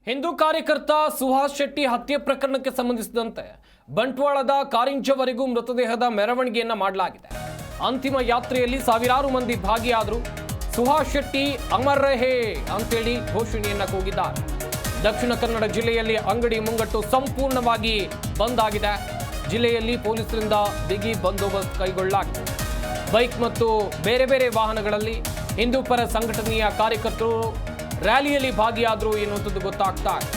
ಹಿಂದೂ ಕಾರ್ಯಕರ್ತ ಸುಹಾಸ್ ಶೆಟ್ಟಿ ಹತ್ಯೆ ಪ್ರಕರಣಕ್ಕೆ ಸಂಬಂಧಿಸಿದಂತೆ ಬಂಟ್ವಾಳದ ಕಾರಿಂಜವರೆಗೂ ಮೃತದೇಹದ ಮೆರವಣಿಗೆಯನ್ನ ಮಾಡಲಾಗಿದೆ. ಅಂತಿಮ ಯಾತ್ರೆಯಲ್ಲಿ ಸಾವಿರಾರು ಮಂದಿ ಭಾಗಿಯಾದರು. ಸುಹಾಸ್ ಶೆಟ್ಟಿ ಅಮರ್ ರಹೇ ಅಂತೇಳಿ ಘೋಷಣೆಯನ್ನ ಕೂಗಿದ್ದಾರೆ. ದಕ್ಷಿಣ ಕನ್ನಡ ಜಿಲ್ಲೆಯಲ್ಲಿ ಅಂಗಡಿ ಮುಂಗಟ್ಟು ಸಂಪೂರ್ಣವಾಗಿ ಬಂದ್ ಆಗಿದೆ. ಜಿಲ್ಲೆಯಲ್ಲಿ ಪೊಲೀಸರಿಂದ ಬಿಗಿ ಬಂದೋಬಸ್ತ್ ಕೈಗೊಳ್ಳಲಾಗಿದೆ. ಬೈಕ್ ಮತ್ತು ಬೇರೆ ಬೇರೆ ವಾಹನಗಳಲ್ಲಿ ಹಿಂದೂ ಪರ ಸಂಘಟನೆಯ ಕಾರ್ಯಕರ್ತರು ರ್ಯಾಲಿಯಲ್ಲಿ ಭಾಗಿಯಾದರು ಎನ್ನುವಂಥದ್ದು ಗೊತ್ತಾಗ್ತಾ ಇದೆ.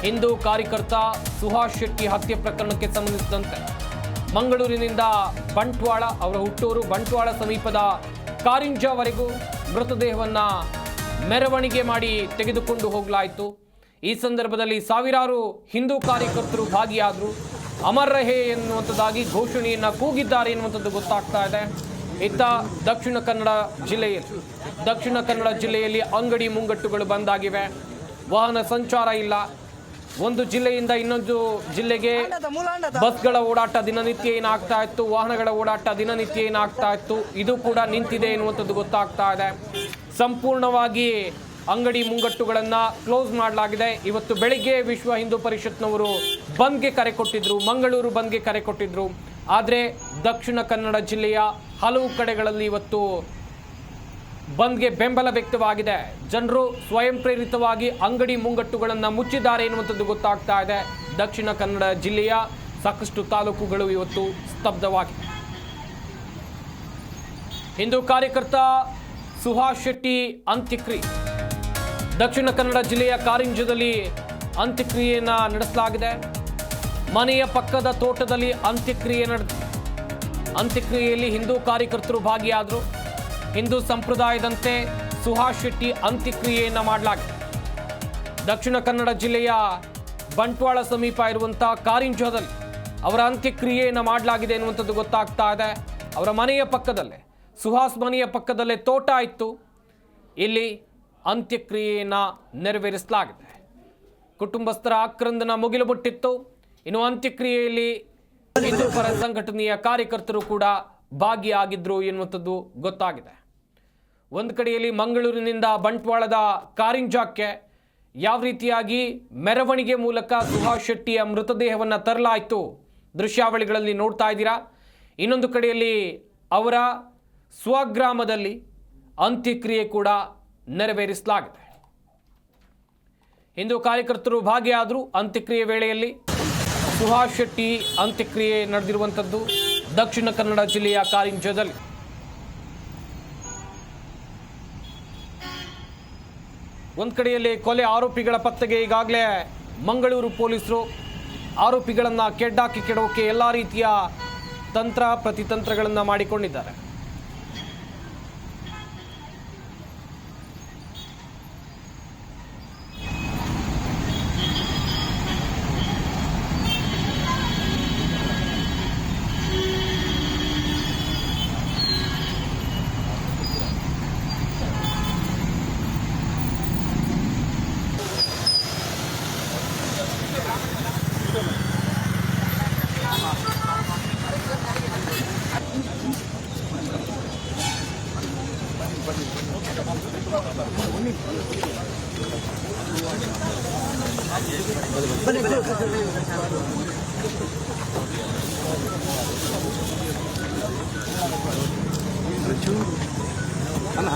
ಹಿಂದೂ ಕಾರ್ಯಕರ್ತ ಸುಹಾಸ್ ಶೆಟ್ಟಿ ಹತ್ಯೆ ಪ್ರಕರಣಕ್ಕೆ ಸಂಬಂಧಿಸಿದಂತೆ ಮಂಗಳೂರಿನಿಂದ ಬಂಟ್ವಾಳ, ಅವರ ಹುಟ್ಟೂರು ಬಂಟ್ವಾಳ ಸಮೀಪದ ಕಾರಿಂಜವರೆಗೂ ಮೃತದೇಹವನ್ನು ಮೆರವಣಿಗೆ ಮಾಡಿ ತೆಗೆದುಕೊಂಡು ಹೋಗಲಾಯಿತು. ಈ ಸಂದರ್ಭದಲ್ಲಿ ಸಾವಿರಾರು ಹಿಂದೂ ಕಾರ್ಯಕರ್ತರು ಭಾಗಿಯಾದರು. ಅಮರ್ ರಹೇ ಎನ್ನುವಂಥದ್ದಾಗಿ ಘೋಷಣೆಯನ್ನು ಕೂಗಿದ್ದಾರೆ ಎನ್ನುವಂಥದ್ದು ಗೊತ್ತಾಗ್ತಾ ಇದೆ. ಇತ್ತ ದಕ್ಷಿಣ ಕನ್ನಡ ಜಿಲ್ಲೆಯಲ್ಲಿ ಅಂಗಡಿ ಮುಂಗಟ್ಟುಗಳು ಬಂದಾಗಿವೆ. ವಾಹನ ಸಂಚಾರ ಇಲ್ಲ. ಒಂದು ಜಿಲ್ಲೆಯಿಂದ ಇನ್ನೊಂದು ಜಿಲ್ಲೆಗೆ ಬಸ್ಗಳ ಓಡಾಟ ದಿನನಿತ್ಯ ಏನಾಗ್ತಾ ಇತ್ತು, ವಾಹನಗಳ ಓಡಾಟ ದಿನನಿತ್ಯ ಏನಾಗ್ತಾ ಇತ್ತು, ಇದು ಕೂಡ ನಿಂತಿದೆ ಎನ್ನುವಂಥದ್ದು ಗೊತ್ತಾಗ್ತಾ ಇದೆ. ಸಂಪೂರ್ಣವಾಗಿ ಅಂಗಡಿ ಮುಂಗಟ್ಟುಗಳನ್ನು ಕ್ಲೋಸ್ ಮಾಡಲಾಗಿದೆ. ಇವತ್ತು ಬೆಳಿಗ್ಗೆ ವಿಶ್ವ ಹಿಂದೂ ಪರಿಷತ್ನವರು ಬಂದ್ಗೆ ಕರೆ ಕೊಟ್ಟಿದ್ರು, ಮಂಗಳೂರು ಬಂದ್ಗೆ ಕರೆ ಕೊಟ್ಟಿದ್ರು. ಆದರೆ ದಕ್ಷಿಣ ಕನ್ನಡ ಜಿಲ್ಲೆಯ ಹಲವು ಕಡೆಗಳಲ್ಲಿ ಇವತ್ತು ಬಂದ್ಗೆ ಬೆಂಬಲ ವ್ಯಕ್ತವಾಗಿದೆ. ಜನರು ಸ್ವಯಂ ಪ್ರೇರಿತವಾಗಿ ಅಂಗಡಿ ಮುಂಗಟ್ಟುಗಳನ್ನು ಮುಚ್ಚಿದ್ದಾರೆ ಎನ್ನುವಂಥದ್ದು ಗೊತ್ತಾಗ್ತಾ ಇದೆ. ದಕ್ಷಿಣ ಕನ್ನಡ ಜಿಲ್ಲೆಯ ಸಾಕಷ್ಟು ತಾಲೂಕುಗಳು ಇವತ್ತು ಸ್ತಬ್ಧವಾಗಿವೆ. ಹಿಂದೂ ಕಾರ್ಯಕರ್ತ ಸುಹಾಸ್ ಶೆಟ್ಟಿ ಅಂತ್ಯಕ್ರಿಯೆ ದಕ್ಷಿಣ ಕನ್ನಡ ಜಿಲ್ಲೆಯ ಕಾರಿಂಜದಲ್ಲಿ ಅಂತ್ಯಕ್ರಿಯೆಯನ್ನು ನಡೆಸಲಾಗಿದೆ. ಮನೆಯ ಪಕ್ಕದ ತೋಟದಲ್ಲಿ ಅಂತ್ಯಕ್ರಿಯೆ ನಡೆದಿದೆ. ಅಂತ್ಯಕ್ರಿಯೆಯಲ್ಲಿ ಹಿಂದೂ ಕಾರ್ಯಕರ್ತರು ಭಾಗಿಯಾದರು. ಹಿಂದೂ ಸಂಪ್ರದಾಯದಂತೆ ಸುಹಾಸ್ ಶೆಟ್ಟಿ ಅಂತ್ಯಕ್ರಿಯೆಯನ್ನು ಮಾಡಲಾಗಿದೆ. ದಕ್ಷಿಣ ಕನ್ನಡ ಜಿಲ್ಲೆಯ ಬಂಟ್ವಾಳ ಸಮೀಪ ಇರುವಂಥ ಕಾರಿಂಜದಲ್ಲಿ ಅವರ ಅಂತ್ಯಕ್ರಿಯೆಯನ್ನು ಮಾಡಲಾಗಿದೆ ಎನ್ನುವಂಥದ್ದು ಗೊತ್ತಾಗ್ತಾ ಇದೆ. ಅವರ ಮನೆಯ ಪಕ್ಕದಲ್ಲೇ, ಸುಹಾಸ್ ಮನೆಯ ಪಕ್ಕದಲ್ಲೇ ತೋಟ ಇತ್ತು. ಇಲ್ಲಿ ಅಂತ್ಯಕ್ರಿಯೆಯನ್ನು ನೆರವೇರಿಸಲಾಗಿದೆ. ಕುಟುಂಬಸ್ಥರ ಆಕ್ರಂದನ ಮುಗಿಲು ಮುಟ್ಟಿತ್ತು. ಇನ್ನು ಅಂತ್ಯಕ್ರಿಯೆಯಲ್ಲಿ ಹಿಂದೂ ಪರ ಸಂಘಟನೆಯ ಕಾರ್ಯಕರ್ತರು ಕೂಡ ಭಾಗಿಯಾಗಿದ್ರು ಎನ್ನುವಂಥದ್ದು ಗೊತ್ತಾಗಿದೆ. ಒಂದು ಕಡೆಯಲ್ಲಿ ಮಂಗಳೂರಿನಿಂದ ಬಂಟ್ವಾಳದ ಕಾರಿಂಜಕ್ಕೆ ಯಾವ ರೀತಿಯಾಗಿ ಮೆರವಣಿಗೆ ಮೂಲಕ ಸುಹಾಸ್ ಶೆಟ್ಟಿಯ ಮೃತದೇಹವನ್ನು ತರಲಾಯಿತು ದೃಶ್ಯಾವಳಿಗಳಲ್ಲಿ ನೋಡ್ತಾ ಇದ್ದೀರಾ. ಇನ್ನೊಂದು ಕಡೆಯಲ್ಲಿ ಅವರ ಸ್ವಗ್ರಾಮದಲ್ಲಿ ಅಂತ್ಯಕ್ರಿಯೆ ಕೂಡ ನೆರವೇರಿಸಲಾಗಿದೆ. ಹಿಂದೂ ಕಾರ್ಯಕರ್ತರು ಭಾಗಿಯಾದರು. ಅಂತ್ಯಕ್ರಿಯೆ ವೇಳೆಯಲ್ಲಿ ಸುಹಾಸ್ ಶೆಟ್ಟಿ ಅಂತ್ಯಕ್ರಿಯೆ ನಡೆದಿರುವಂಥದ್ದು ದಕ್ಷಿಣ ಕನ್ನಡ ಜಿಲ್ಲೆಯ ಕಾರಿಂಜದಲ್ಲಿ. ಒಂದು ಕಡೆಯಲ್ಲಿ ಕೊಲೆ ಆರೋಪಿಗಳ ಪತ್ತೆಗೆ ಈಗಾಗಲೇ ಮಂಗಳೂರು ಪೊಲೀಸರು ಆರೋಪಿಗಳನ್ನು ಕೆಡ್ಡಾಕಿ ಕೆಡೋಕೆ ಎಲ್ಲ ರೀತಿಯ ತಂತ್ರ ಪ್ರತಿತಂತ್ರಗಳನ್ನು ಮಾಡಿಕೊಂಡಿದ್ದಾರೆ. ಅಣ್ಣ